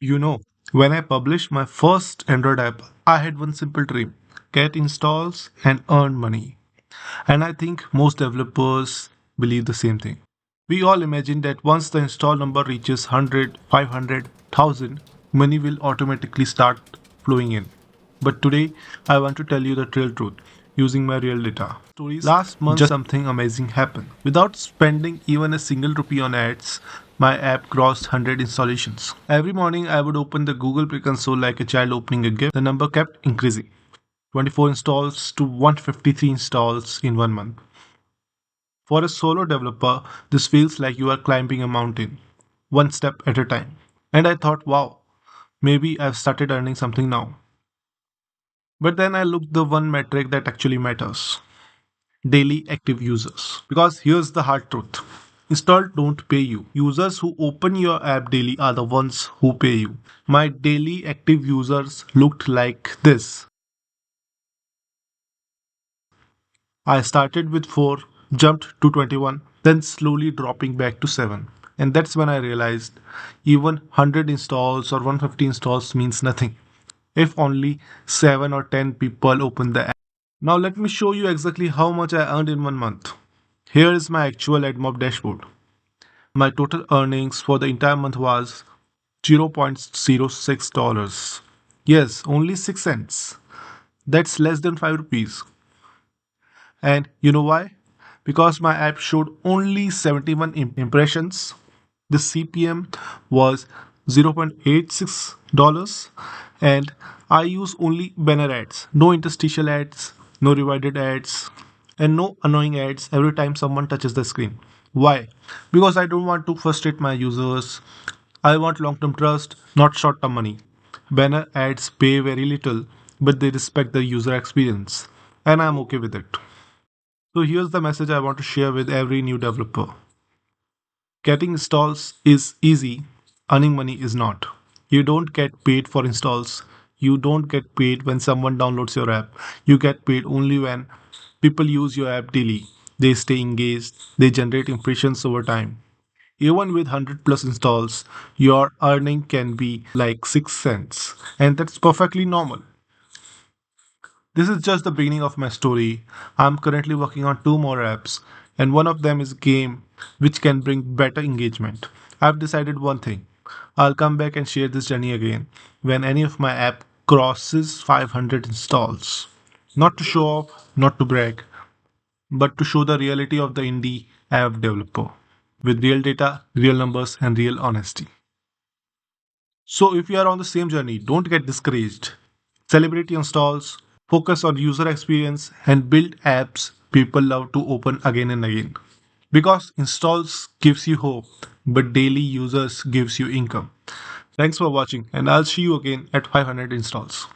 You know, when I published my first Android app, I had one simple dream: get installs and earn money. And I think most developers believe the same thing. We all imagine that once the install number reaches 100, 500, 1000, money will automatically start flowing in. But today, I want to tell you the real truth using my real data. Stories. Last month, just something amazing happened. Without spending even a single rupee on ads, my app crossed 100 installations. Every morning, I would open the Google Play console like a child opening a gift. The number kept increasing: 24 installs to 153 installs in 1 month. For a solo developer, this feels like you are climbing a mountain, one step at a time. And I thought, wow, maybe I've started earning something now. But then I looked the one metric that actually matters: daily active users. Because here's the hard truth: install don't pay you. Users who open your app daily are the ones who pay you. My daily active users looked like this. I started with 4, jumped to 21, then slowly dropping back to 7. And that's when I realized even 100 installs or 150 installs means nothing if only 7 or 10 people open the app. Now let me show you exactly how much I earned in 1 month. Here is my actual AdMob dashboard. My total earnings for the entire month was $0.06. Yes, only 6 cents. That's less than 5 rupees. And you know why? Because my app showed only 71 impressions. The CPM was $0.86, and I use only banner ads, no interstitial ads, no divided ads, and no annoying ads every time someone touches the screen. Why? Because I don't want to frustrate my users. I want long term trust, not short term money. Banner ads pay very little, but they respect the user experience, and I'm okay with it. So here's the message I want to share with every new developer. Getting installs is easy, earning money is not. You don't get paid for installs. You don't get paid when someone downloads your app. You get paid only when people use your app daily. They stay engaged, they generate impressions over time. Even with 100 plus installs, your earning can be like 6 cents, and that's perfectly normal. This is just the beginning of my story. I'm currently working on 2 more apps, and one of them is a game which can bring better engagement. I've decided one thing: I'll come back and share this journey again when any of my app crosses 500 installs. Not to show off, not to brag, but to show the reality of the indie app developer with real data, real numbers, and real honesty. So if you are on the same journey, don't get discouraged. Celebrate your installs, focus on user experience, and build apps people love to open again and again. Because installs gives you hope, but daily users gives you income. Thanks for watching, and I'll see you again at 500 installs.